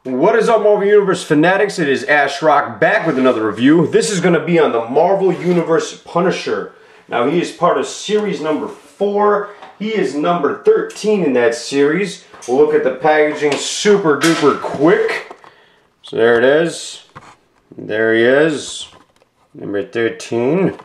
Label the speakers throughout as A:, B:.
A: What is up, Marvel Universe fanatics? It is Ash Rock back with another review. This is going to be on the Marvel Universe Punisher. Now, he is part of series number 4. He is number 13 in that series. We'll look at the packaging super duper quick. So there it is. There he is. Number 13.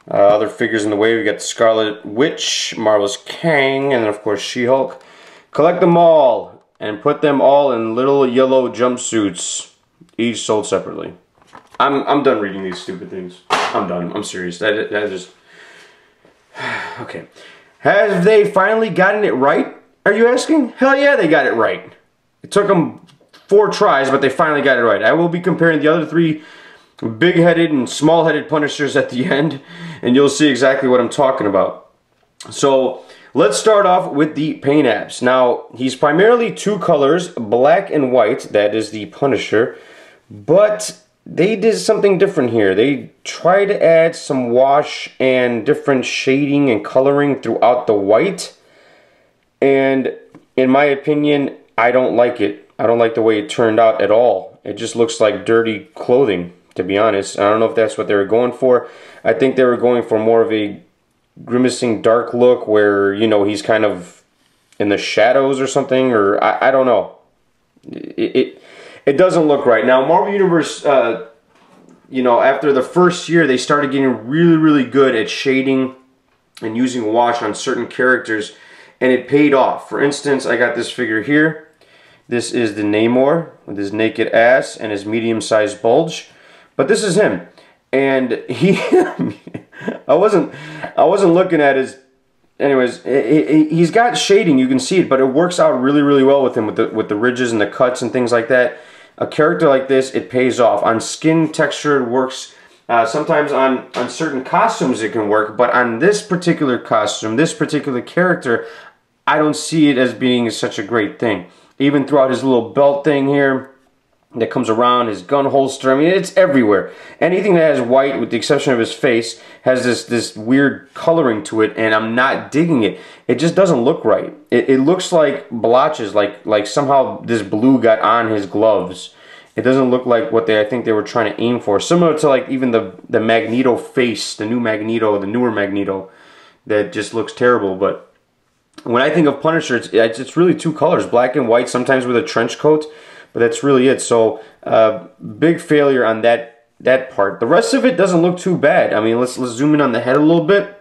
A: Other figures in the way. We got the Scarlet Witch, Marvel's Kang, and then of course She-Hulk. Collect them all and put them all in little yellow jumpsuits, each sold separately. I'm done reading these stupid things. I'm done. I'm serious. That just... Okay. Have they finally gotten it right, are you asking? Hell yeah, they got it right. It took them 4 tries, but they finally got it right. I will be comparing the other 3 big-headed and small-headed Punishers at the end, and you'll see exactly what I'm talking about. So, let's start off with the paint apps. Now, he's primarily 2 colors, black and white. That is the Punisher. But they did something different here. They tried to add some wash and different shading and coloring throughout the white. And in my opinion, I don't like it. I don't like the way it turned out at all. It just looks like dirty clothing, to be honest. I don't know if that's what they were going for. I think they were going for more of a grimacing dark look where, you know, he's kind of in the shadows or something, or I don't know. It doesn't look right. Now, Marvel Universe, you know, after the first year, they started getting really good at shading and using wash on certain characters, and it paid off. For instance, I got this figure here. This is the Namor with his naked ass and his medium-sized bulge. But this is him. And he... I wasn't looking at his... Anyways, he's got shading, you can see it, but it works out really well with him, with the ridges and the cuts and things like that. A character like this, it pays off. On skin texture, it works. Sometimes on certain costumes it can work, but on this particular costume, this particular character, I don't see it as being such a great thing. Even throughout his little belt thing here that comes around, his gun holster, I mean, it's everywhere. Anything that has white, with the exception of his face, has this weird coloring to it, and I'm not digging it. It just doesn't look right. It looks like blotches, like somehow this blue got on his gloves. It doesn't look like what I think they were trying to aim for. Similar to like even the Magneto face, the new Magneto, the newer Magneto, that just looks terrible. But when I think of Punisher, it's really 2 colors, black and white, sometimes with a trench coat. But that's really it. So, big failure on that part. The rest of it doesn't look too bad. I mean, let's zoom in on the head a little bit.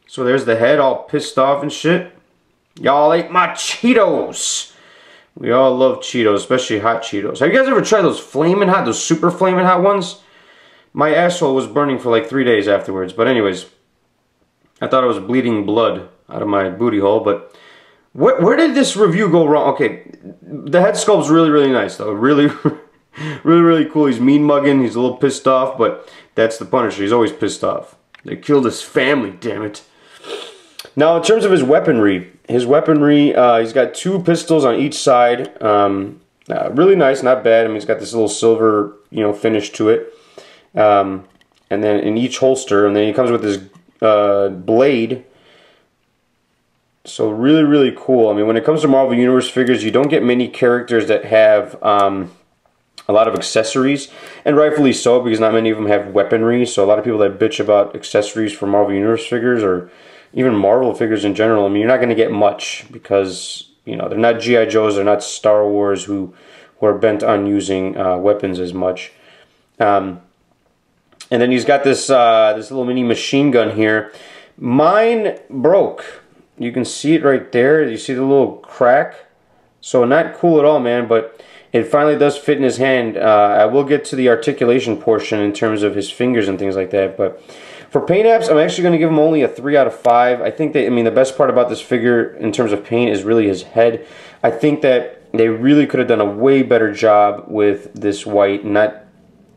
A: So there's the head all pissed off and shit. Y'all ate my Cheetos. We all love Cheetos, especially hot Cheetos. Have you guys ever tried those flaming hot, those super flaming hot ones? My asshole was burning for like 3 days afterwards. But anyways, I thought I was bleeding blood out of my booty hole, but... Where did this review go wrong? Okay, the head sculpt's really nice though. Really cool. He's mean mugging. He's a little pissed off, but that's the Punisher. He's always pissed off. They killed his family, damn it. Now, in terms of his weaponry, he's got 2 pistols on each side. Really nice, not bad. I mean, he's got this little silver, you know, finish to it. And then in each holster, and then he comes with this blade. So really cool. I mean, when it comes to Marvel Universe figures, you don't get many characters that have a lot of accessories, and rightfully so, because not many of them have weaponry. So a lot of people that bitch about accessories for Marvel Universe figures, or even Marvel figures in general, I mean, you're not going to get much, because, you know, they're not G.I. Joes, they're not Star Wars, who are bent on using weapons as much. And then he's got this this little mini machine gun here. Mine broke. You can see it right there. You see the little crack? So not cool at all, man, but it finally does fit in his hand. I will get to the articulation portion in terms of his fingers and things like that, but for paint apps, I'm actually going to give him only a 3 out of 5. I think that, I mean, the best part about this figure in terms of paint is really his head. I think that they really could have done a way better job with this white,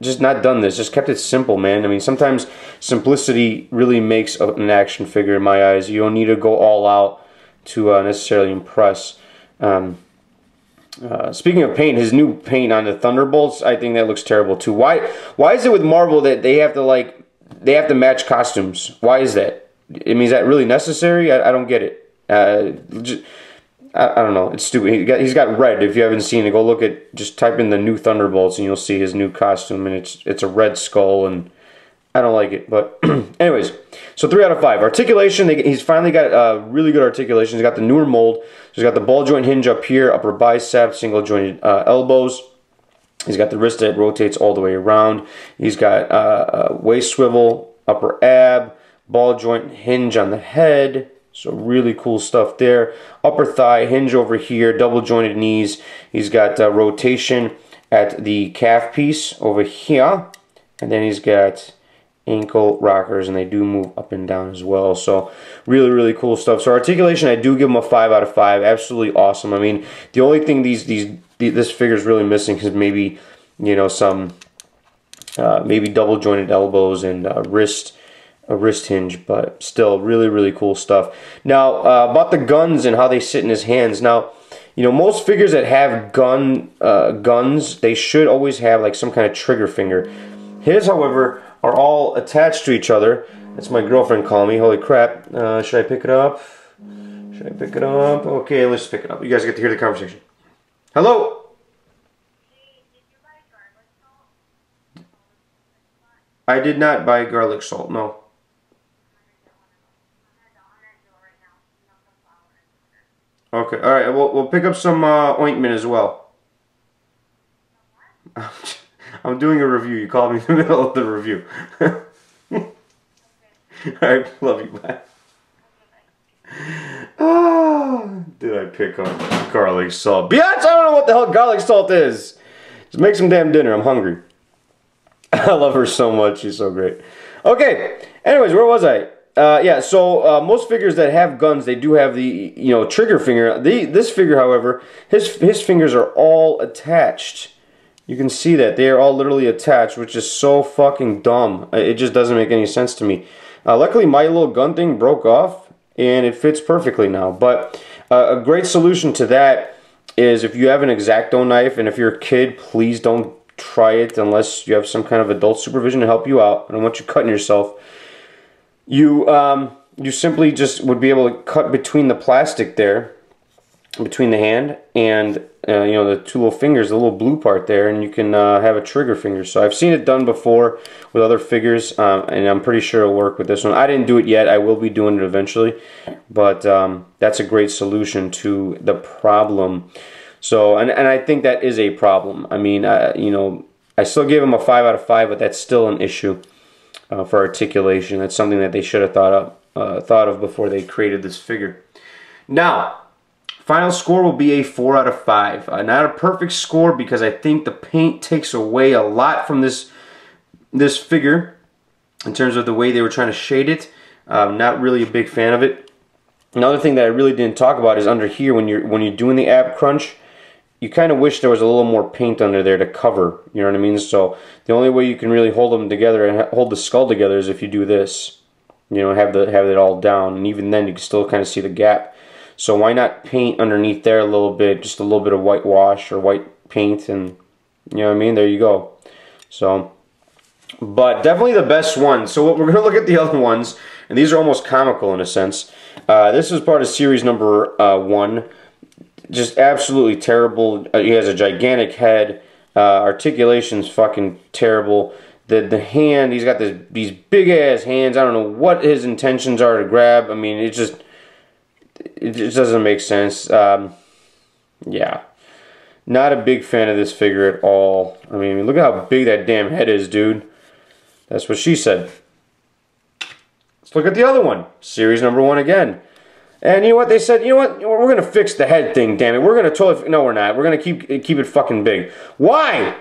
A: just not done this, just kept it simple, man. I mean, sometimes simplicity really makes an action figure in my eyes. You don't need to go all out to necessarily impress. Speaking of paint, his new paint on the Thunderbolts, I think that looks terrible too. Why is it with Marvel that they have to match costumes? Why is that? I mean, is that really necessary? I don't get it. I don't know. It's stupid. He's got red. If you haven't seen it, go look at, just type in the new Thunderbolts and you'll see his new costume, and it's a red skull, and I don't like it. But anyways, so 3 out of 5. Articulation, he's finally got really good articulation. He's got the newer mold. So he's got the ball joint hinge up here, upper bicep, single jointed elbows. He's got the wrist that rotates all the way around. He's got waist swivel, upper ab, ball joint hinge on the head. So really cool stuff there. Upper thigh hinge over here, double jointed knees. He's got rotation at the calf piece over here. And then he's got ankle rockers, and they do move up and down as well. So really, really cool stuff. So articulation, I do give him a 5 out of 5. Absolutely awesome. I mean, the only thing this figure is really missing is maybe, you know, some maybe double jointed elbows and a wrist hinge, but still really, really cool stuff. Now, about the guns and how they sit in his hands. Now, you know, most figures that have guns, they should always have like some kind of trigger finger. His, however, are all attached to each other. That's my girlfriend calling me. Holy crap. Should I pick it up? Should I pick it up? Okay, let's pick it up. You guys get to hear the conversation. Hello? I did not buy garlic salt, no. Okay, alright, we'll pick up some ointment as well. I'm doing a review. You called me in the middle of the review. Alright, love you, bye. Oh, did I pick up garlic salt? Biatch, I don't know what the hell garlic salt is. Just make some damn dinner. I'm hungry. I love her so much. She's so great. Okay, anyways, where was I? Yeah, so most figures that have guns, they do have the, you know, trigger finger. This figure, however, his fingers are all attached. You can see that. They are all literally attached, which is so fucking dumb. It just doesn't make any sense to me. Luckily, my little gun thing broke off, and it fits perfectly now. But a great solution to that is if you have an X-Acto knife, and if you're a kid, please don't try it unless you have some kind of adult supervision to help you out. I don't want you cutting yourself. You simply just would be able to cut between the plastic there, between the hand and you know, the two little fingers, the little blue part there, and you can have a trigger finger. So I've seen it done before with other figures, and I'm pretty sure it'll work with this one. I didn't do it yet. I will be doing it eventually, but that's a great solution to the problem. So, and I think that is a problem. I mean, you know, I still gave him a 5 out of 5, but that's still an issue. For articulation. That's something that they should have thought of before they created this figure. Now, final score will be a 4 out of 5. Not a perfect score because I think the paint takes away a lot from this figure in terms of the way they were trying to shade it. Not really a big fan of it. Another thing that I really didn't talk about is under here when you're doing the ab crunch. You kind of wish there was a little more paint under there to cover, you know what I mean? So the only way you can really hold them together and hold the skull together is if you do this. You know, have it all down, and even then you can still kind of see the gap. So why not paint underneath there a little bit, just a little bit of whitewash or white paint, and you know what I mean? There you go. So, but definitely the best one. So we're going to look at the other ones, and these are almost comical in a sense. This is part of series number 1. Just absolutely terrible. He has a gigantic head. Articulation's fucking terrible. The hand, he's got these big ass hands. I don't know what his intentions are to grab. I mean, it just doesn't make sense. Yeah, not a big fan of this figure at all. I mean, look at how big that damn head is, dude. That's what she said. Let's look at the other one. Series number 1 again. And you know what they said? You know what? We're going to fix the head thing, damn it. We're going to totally... No, we're not. We're going to keep it fucking big. Why?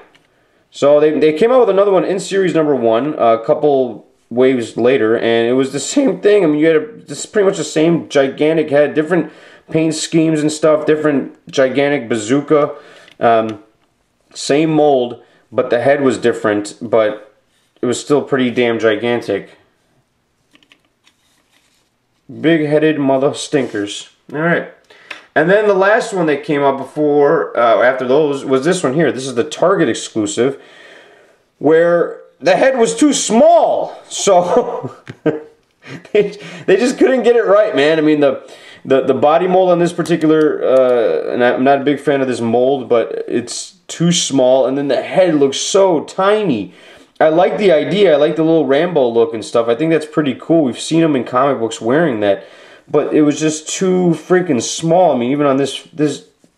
A: So they came out with another one in series number 1 a couple waves later, and it was the same thing. I mean, you had this pretty much the same gigantic head, different paint schemes and stuff, different gigantic bazooka, same mold, but the head was different, but it was still pretty damn gigantic. Big-headed mother stinkers. Alright. And then the last one that came out before, after those, was this one here. This is the Target exclusive, where the head was too small. So, they just couldn't get it right, man. I mean, The body mold on this particular, and I'm not a big fan of this mold, but it's too small, and then the head looks so tiny. I like the idea. I like the little Rambo look and stuff. I think that's pretty cool. We've seen him in comic books wearing that, but it was just too freaking small. I mean, even on this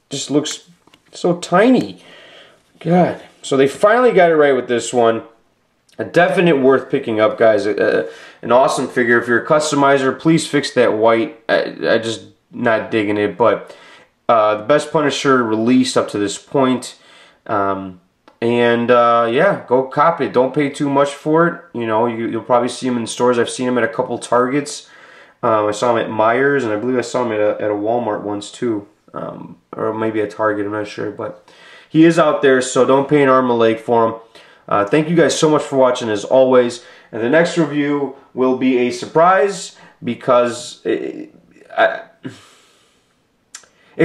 A: just looks so tiny. God. So they finally got it right with this one. A definite worth picking up, guys. An awesome figure. If you're a customizer, please fix that white. I just not digging it, but the best Punisher released up to this point. Yeah, go cop it. Don't pay too much for it. You know, you'll probably see him in stores. I've seen him at a couple Targets. I saw him at Myers, and I believe I saw him at a Walmart once too, or maybe a Target. I'm not sure, but he is out there. So don't pay an arm and a leg for him. Thank you guys so much for watching, as always. And the next review will be a surprise because it's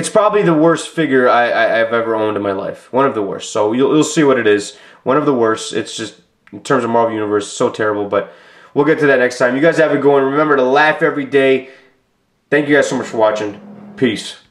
A: probably the worst figure I've ever owned in my life. One of the worst. So you'll see what it is. One of the worst. It's just, in terms of Marvel Universe, so terrible. But we'll get to that next time. You guys have it going. Remember to laugh every day. Thank you guys so much for watching. Peace.